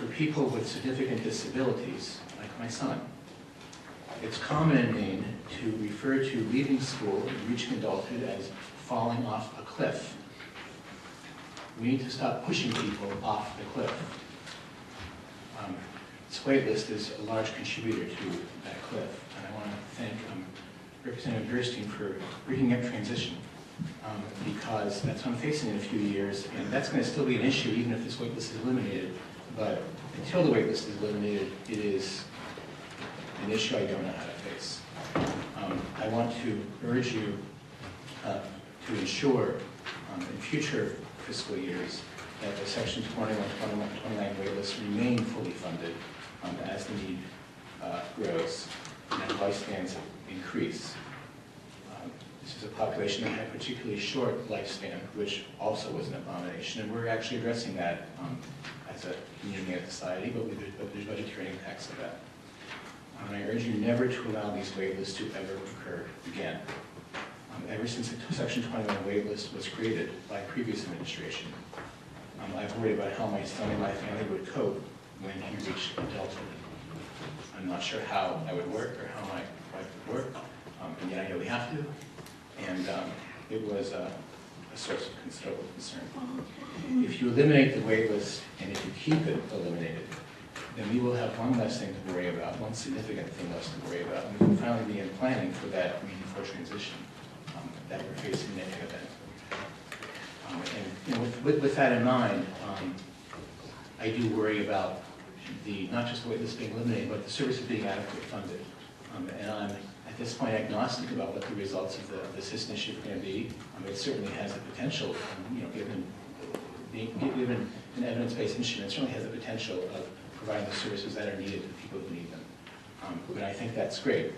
for people with significant disabilities, like my son, it's common in Maine to refer to leaving school and reaching adulthood as falling off a cliff. We need to stop pushing people off the cliff. This waitlist is a large contributor to that cliff, and I want to thank Representative Gerstein for bringing up transition, because that's what I'm facing in a few years, and that's going to still be an issue even if this waitlist is eliminated. But until the waitlist is eliminated, it is an issue I don't know how to face. I want to urge you to ensure in future fiscal years that the Section 21, 21, 29 waitlists remain fully funded as the need grows and as lifespans increase. This is a population that had particularly short lifespan, which also was an abomination, and we're actually addressing that as a community and society, but there's budgetary impacts of that. And I urge you never to allow these waitlists to ever occur again. Ever since the Section 21 waitlist was created by previous administration, I've worried about how my son and my family would cope when he reached adulthood. I'm not sure how I would work or how my wife would work, and yet I know we have to. And it was a source of considerable concern. If you eliminate the waitlist, and if you keep it eliminated, then we will have one less thing to worry about, one significant thing less to worry about, and we can finally begin planning for that meaningful transition that we're facing in any event. And with that in mind, I do worry about not just the waitlist being eliminated, but the services being adequately funded. And I'm, at this point, agnostic about what the results of the SIS initiative are going to be. It certainly has the potential, given an evidence-based initiative, it certainly has the potential of providing the services that are needed to people who need them. But I think that's great.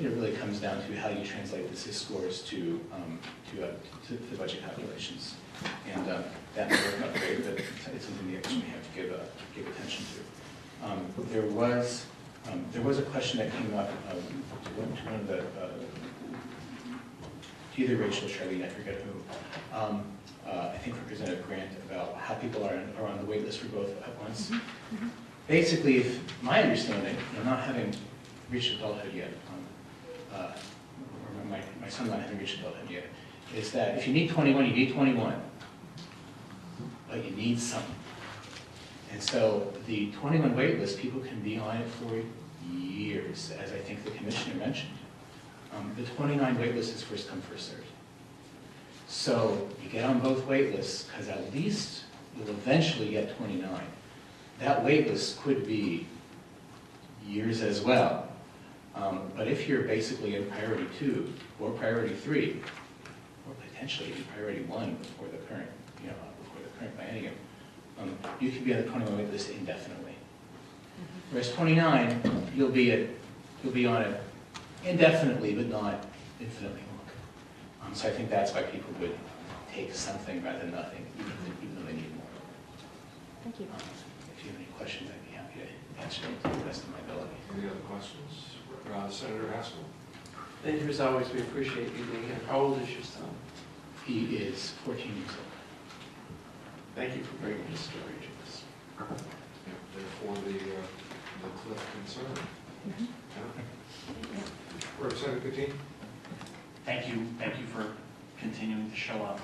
It really comes down to how you translate the SIS scores to the budget calculations. And that may work out great, but it's something that we have to give attention to. There was a question that came up to one of the, to either Rachel or Charlene, I forget who, I think Representative Grant, about how people are on the wait list for both at once. Basically, if my understanding, not having reached adulthood yet, or my son not having reached adulthood yet, is that if you need 21, you need 21, but you need something. And so the 21 wait list, people can be on it for years, as I think the commissioner mentioned. The 29 wait list is first come, first served. So you get on both wait lists, because at least you'll eventually get 29. That wait list could be years as well. But if you're basically in priority 2 or priority 3, or potentially in priority 1 before the current, biennial, you can be on the 21 wait list indefinitely. Whereas 29, you'll be on it indefinitely, but not infinitely long. So I think that's why people would take something rather than nothing, even though they need more. Thank you. If you have any questions, I'd be happy to answer them to the best of my ability. Any other questions? Senator Haskell. Thank you as always. We appreciate you being here. How old is your son? He is 14 years old. Thank you for bringing his story to us. Yeah, therefore, the cliff concern. Yeah. Representative Coutinho. Thank you for continuing to show up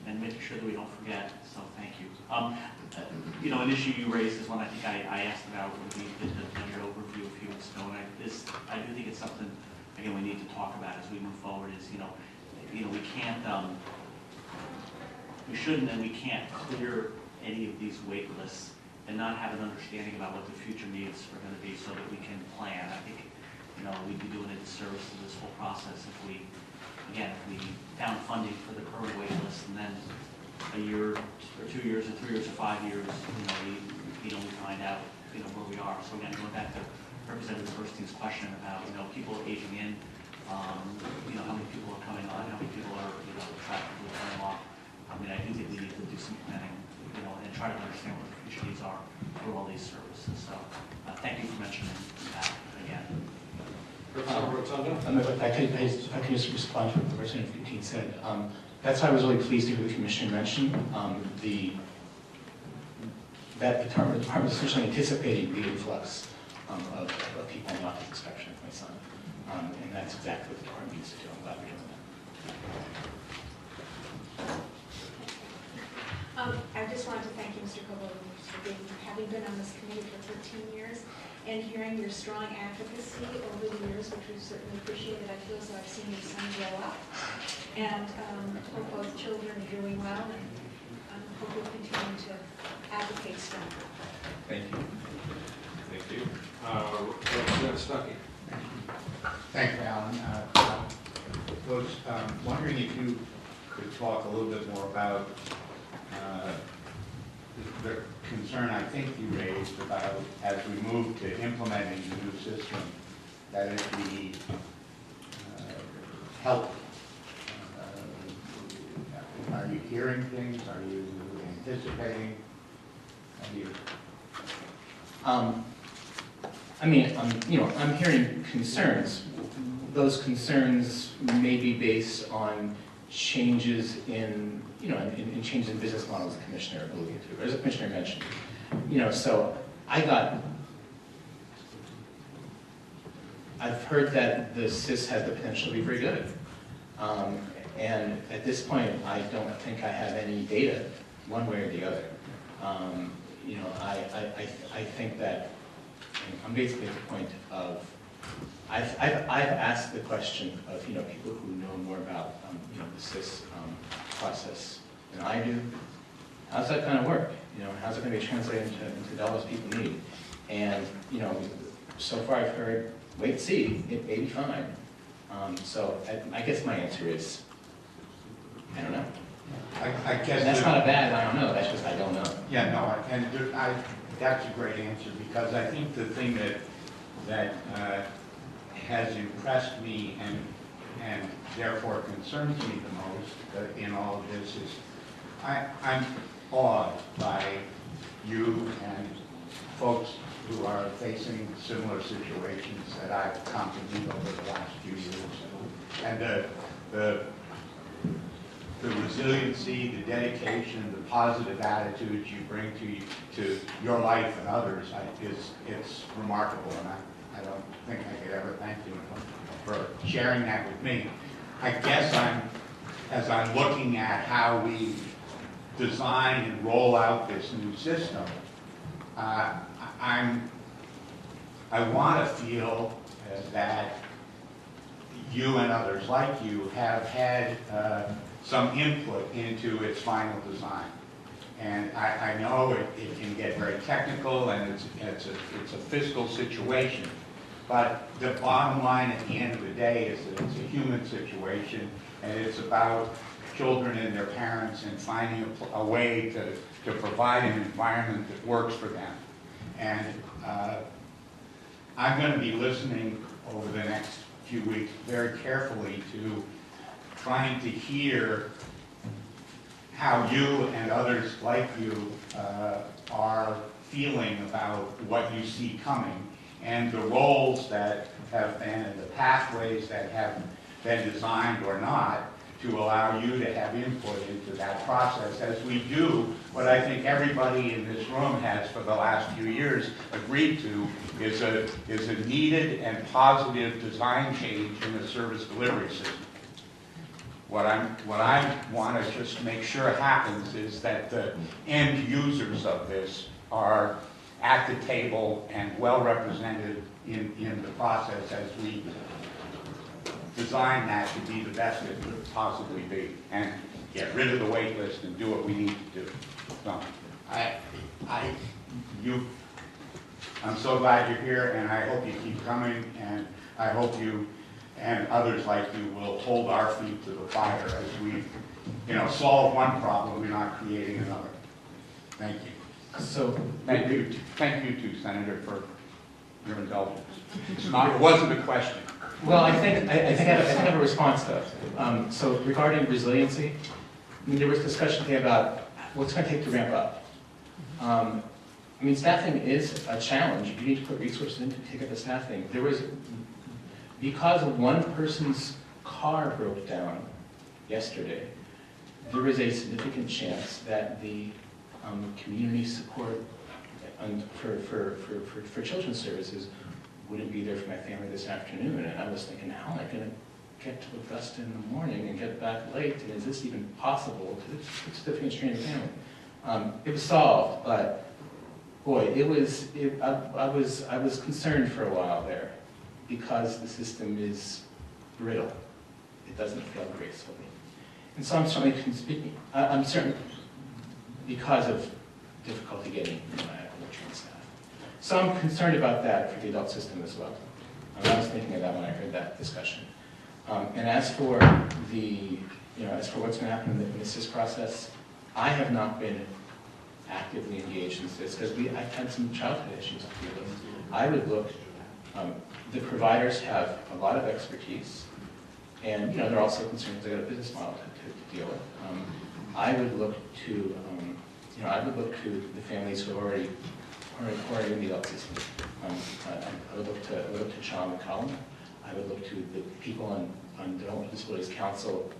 and making sure that we don't forget. So thank you. An issue you raised is one I think I asked about when we did the budget overview a few weeks ago, and I do think it's something again we need to talk about as we move forward. Is we can't. We shouldn't and we can't clear any of these wait lists and not have an understanding about what the future needs are going to be so that we can plan. I think, we'd be doing a disservice to this whole process if we found funding for the current wait list and then a year or 2 years or 3 years or 5 years, we find out, where we are. So again, going back to Representative Gerstein's question about, people aging in, how many people are coming on, how many people are, attractively coming off. I do think we need to do some planning, and try to understand what the future needs are for all these services. So, thank you for mentioning that again. If I could just respond to what Representative Coutinho said. That's why I was really pleased to hear the Commissioner mention the that department is essentially anticipating the influx of people on the autism spectrum, my son. And that's exactly what the department needs to do. I'm glad we're doing that. I just wanted to thank you, Mr. Coble, for having been on this committee for 13 years and hearing your strong advocacy over the years, which we've certainly appreciated. I feel as though I've seen your son grow up, and hope both children are doing well, and hope you'll continue to advocate strongly. Thank you. Thank you. Representative Stuckey. Thank you, Alan. I was wondering if you could talk a little bit more about the concern I think you raised about, as we move to implementing the new system, that it be helpful. Are you hearing things? Are you anticipating? How do you? I mean, I'm hearing concerns. Those concerns may be based on changes in, in changes in business models the commissioner alluded to, as the commissioner mentioned. So I've heard that the SIS has the potential to be very good. And at this point, I don't think I have any data one way or the other. I think that I'm basically at the point of, I've asked the question of, people who know more about, the SIS process than I do. How's that going to work? How's it going to be translated into dollars people need? And, so far I've heard, wait and see, it may be fine. So I guess my answer is, I don't know. I guess that's not a bad, I don't know, that's just I don't know. Yeah, no, that's a great answer, because I think the thing that has impressed me and therefore concerns me the most in all of this is I'm awed by you and folks who are facing similar situations that I've come to meet over the last few years. And the resiliency, the dedication, the positive attitudes you bring to your life and others, it's remarkable, and I don't think I could ever thank you for sharing that with me. I guess as I'm looking at how we design and roll out this new system, I want to feel that you and others like you have had some input into its final design. And I know it can get very technical, and it's a fiscal situation. But the bottom line at the end of the day is that it's a human situation, and it's about children and their parents and finding a way to provide an environment that works for them. And I'm going to be listening over the next few weeks very carefully to trying to hear how you and others like you are feeling about what you see coming, and the roles that have been and the pathways that have been designed or not to allow you to have input into that process, as we do what I think everybody in this room has for the last few years agreed to is a needed and positive design change in the service delivery system. What I want to just make sure happens is that the end users of this are at the table and well represented in the process as we design that to be the best it could possibly be, and get rid of the wait list and do what we need to do. So I'm so glad you're here, and I hope you keep coming, and I hope you and others like you will hold our feet to the fire as we, solve one problem, we're not creating another. Thank you. So Thank you too, Senator, for your indulgence. It wasn't a question. Well, I think I have a response though. So regarding resiliency, there was discussion today about what's going to take to ramp up. Staffing is a challenge. You need to put resources in to take up the staffing. Because one person's car broke down yesterday, there is a significant chance that the community support for children's services, wouldn't be there for my family this afternoon. And I was thinking, how am I going to get to Augusta in the morning and get back late? And is this even possible? Because it's a different strain of family. It was solved, but boy, I was concerned for a while there because the system is brittle. It doesn't fail gracefully. And so I'm certainly because of difficulty getting trained staff. So I'm concerned about that for the adult system as well. I was thinking of that when I heard that discussion. And as for what's going to happen in the CIS process, I have not been actively engaged in CIS because I've had some childhood issues to deal with. I would look, the providers have a lot of expertise, and they're also concerned because they've got a business model to deal with. I would look to the families who are already in the adult system. I would look to John McCollum. I would look to the people on Developmental Disabilities Council,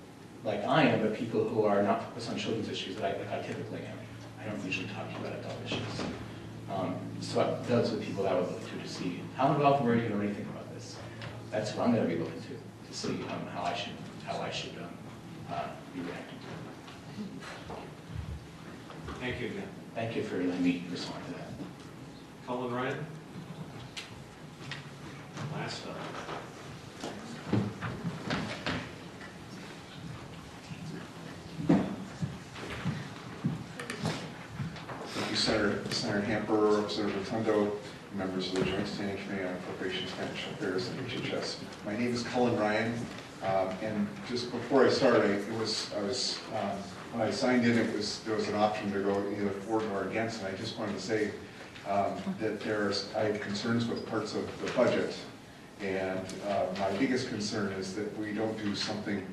like I am, but people who are not focused on children's issues like I typically am. I don't usually talk to you about adult issues. So those are the people that I would look to see how involved were you and what do you think about this. That's what I'm going to be looking to see how I should be reacting to it. Thank you again. Thank you for letting me respond to that. Colin Ryan? Last up. Thank you, Senator Hamper, Representative Rotundo, members of the Joint Standing Committee on Appropriations, Financial Affairs, and HHS. My name is Colin Ryan, and just before I started, when I signed in, there was an option to go either for or against, and I just wanted to say that I have concerns with parts of the budget, and my biggest concern is that we don't do something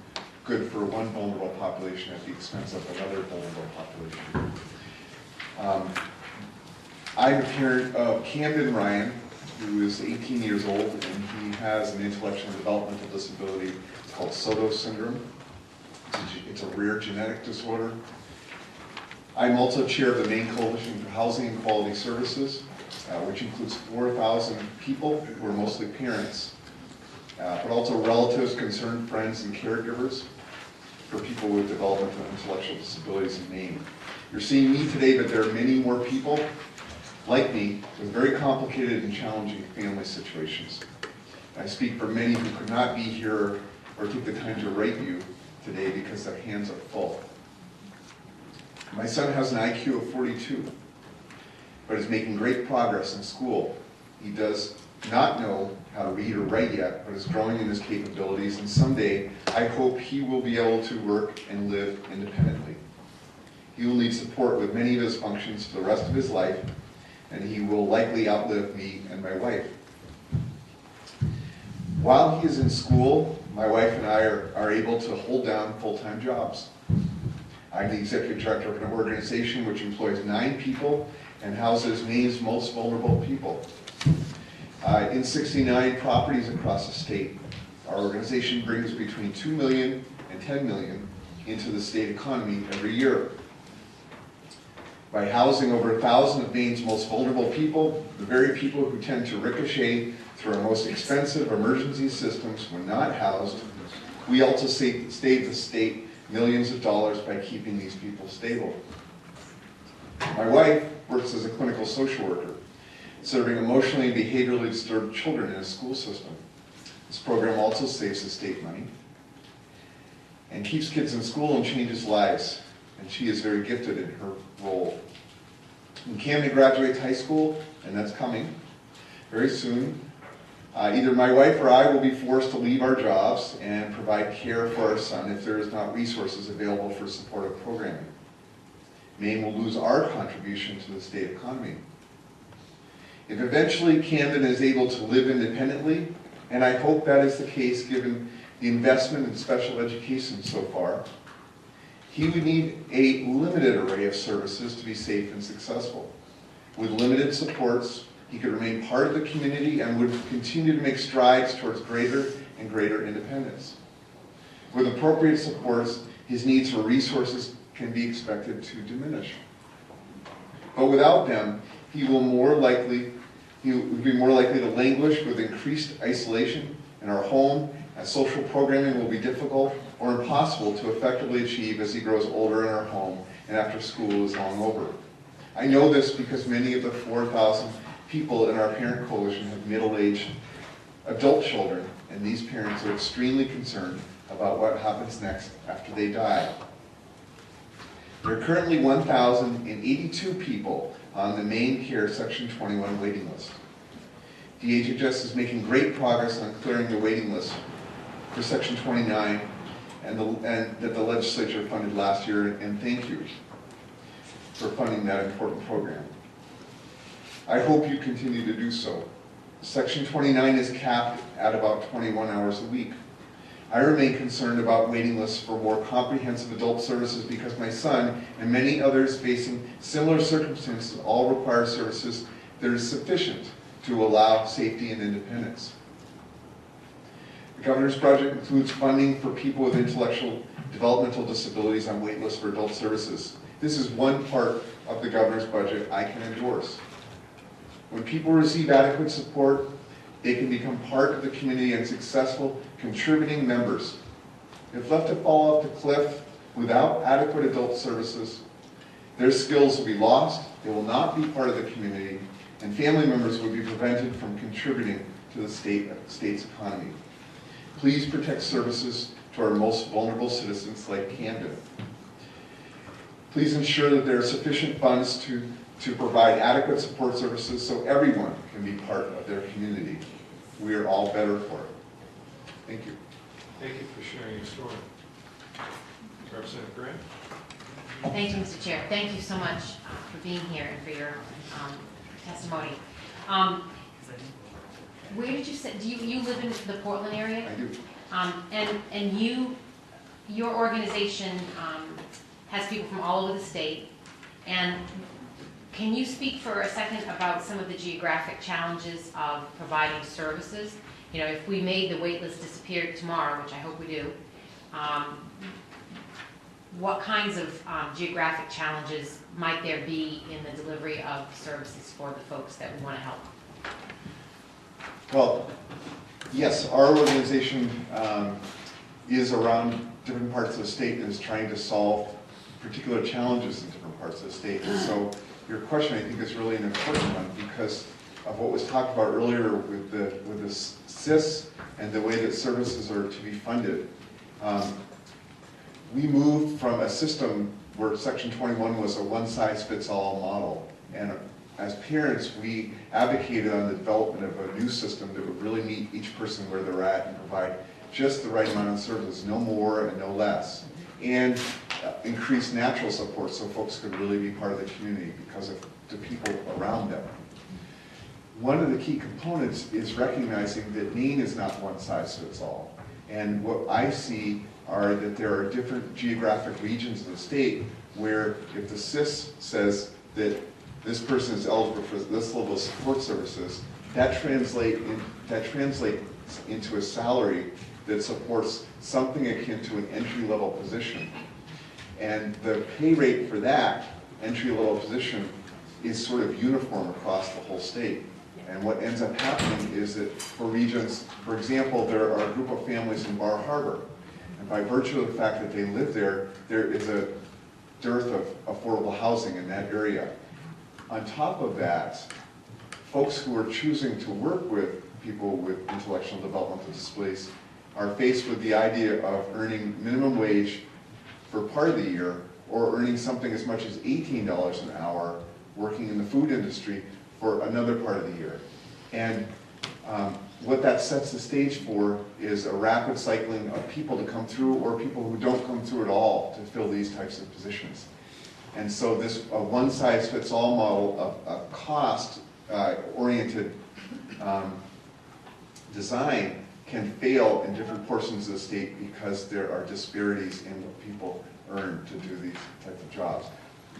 good for one vulnerable population at the expense of another vulnerable population. I'm a parent of Camden Ryan, who is 18 years old, and he has an intellectual and developmental disability called Soto syndrome. It's a rare genetic disorder. I'm also chair of the Maine Coalition for Housing and Quality Services, which includes 4,000 people who are mostly parents, but also relatives, concerned friends, and caregivers for people with developmental and intellectual disabilities in Maine. You're seeing me today, but there are many more people like me with very complicated and challenging family situations. I speak for many who could not be here or take the time to write you today because their hands are full. My son has an IQ of 42, but is making great progress in school. He does not know how to read or write yet, but is growing in his capabilities, and someday I hope he will be able to work and live independently. He will need support with many of his functions for the rest of his life, and he will likely outlive me and my wife. While he is in school, my wife and I are able to hold down full-time jobs. I'm the executive director of an organization which employs 9 people and houses Maine's most vulnerable people. In 69 properties across the state, our organization brings between $2 million and $10 million into the state economy every year. By housing over 1,000 of Maine's most vulnerable people, the very people who tend to ricochet through our most expensive emergency systems when not housed, we also save the state millions of dollars by keeping these people stable. My wife works as a clinical social worker, serving emotionally and behaviorally disturbed children in a school system. This program also saves the state money and keeps kids in school and changes lives, and she is very gifted in her role. When Camden graduates high school, and that's coming very soon, either my wife or I will be forced to leave our jobs and provide care for our son if there is not resources available for supportive programming. Maine will lose our contribution to the state economy. If eventually Camden is able to live independently, and I hope that is the case given the investment in special education so far, he would need a limited array of services to be safe and successful. With limited supports, he could remain part of the community and would continue to make strides towards greater and greater independence. With appropriate supports, his needs for resources can be expected to diminish. But without them, he will be more likely to languish with increased isolation in our home, as social programming will be difficult or impossible to effectively achieve as he grows older in our home and after school is long over. I know this because many of the 4,000 people in our parent coalition have middle-aged adult children, and these parents are extremely concerned about what happens next after they die. There are currently 1,082 people on the main care Section 21 waiting list. The HHS is making great progress on clearing the waiting list for Section 29 and that the legislature funded last year, and thank you for funding that important program. I hope you continue to do so. Section 29 is capped at about 21 hours a week. I remain concerned about waiting lists for more comprehensive adult services because my son and many others facing similar circumstances all require services that are sufficient to allow safety and independence. The governor's budget includes funding for people with intellectual developmental disabilities on wait lists for adult services. This is one part of the governor's budget I can endorse. When people receive adequate support, they can become part of the community and successful contributing members. If left to fall off the cliff without adequate adult services, their skills will be lost, they will not be part of the community, and family members will be prevented from contributing to the state's economy. Please protect services to our most vulnerable citizens like Camden. Please ensure that there are sufficient funds to provide adequate support services so everyone can be part of their community. We are all better for it. Thank you. Thank you for sharing your story. Representative Grant? Thank you, Mr. Chair. Thank you so much for being here and for your testimony. Where did you say, do you live in the Portland area? I do. And your organization has people from all over the state. And can you speak for a second about some of the geographic challenges of providing services? You know, if we made the wait list disappear tomorrow, which I hope we do, what kinds of geographic challenges might there be in the delivery of services for the folks that we want to help? Well, yes, our organization is around different parts of the state and is trying to solve particular challenges in different parts of the state. And so your question, I think, is really an important one because of what was talked about earlier with the SIS and the way that services are to be funded. We moved from a system where Section 21 was a one-size-fits-all model. And as parents, we advocated on the development of a new system that would really meet each person where they're at and provide just the right amount of services, no more and no less. And increase natural support so folks could really be part of the community because of the people around them. One of the key components is recognizing that Maine is not one size fits all. And what I see are that there are different geographic regions of the state where if the SIS says that this person is eligible for this level of support services, that translates into a salary that supports something akin to an entry-level position. And the pay rate for that entry-level position is sort of uniform across the whole state. And what ends up happening is that for regions, for example, there are a group of families in Bar Harbor. And by virtue of the fact that they live there, there is a dearth of affordable housing in that area. On top of that, folks who are choosing to work with people with intellectual developmental disabilities are faced with the idea of earning minimum wage for part of the year or earning something as much as $18 an hour working in the food industry for another part of the year. And what that sets the stage for is a rapid cycling of people to come through or people who don't come through at all to fill these types of positions. And so this one-size-fits-all model of cost-oriented design can fail in different portions of the state because there are disparities in what people earn to do these types of jobs.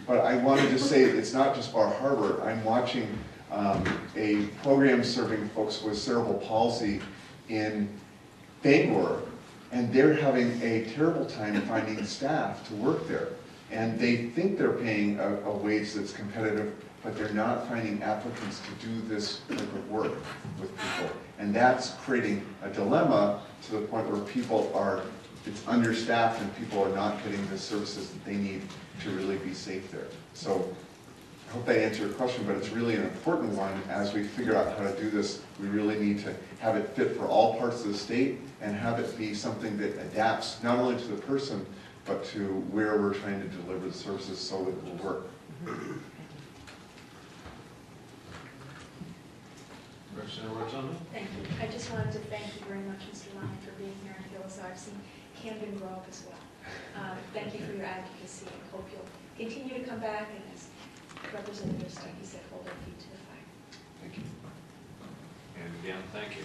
But I want to just say it's not just Bar Harbor. I'm watching a program serving folks with cerebral palsy in Bangor, and they're having a terrible time finding staff to work there. And they think they're paying a wage that's competitive, but they're not finding applicants to do this type of work with people. And that's creating a dilemma to the point where people are, it's understaffed and people are not getting the services that they need to really be safe there. So I hope that answered your question, but it's really an important one. As we figure out how to do this, we really need to have it fit for all parts of the state and have it be something that adapts not only to the person, but to where we're trying to deliver the services so that it will work. Representative Rotundo? Thank you. I just wanted to thank you very much, Mr. Lyman, for being here. I feel as though I've seen Camden grow up as well. Thank you for your advocacy, and hope you'll continue to come back and, as Representative Stuckey said, hold our feet to the fire. Thank you. And again, thank you.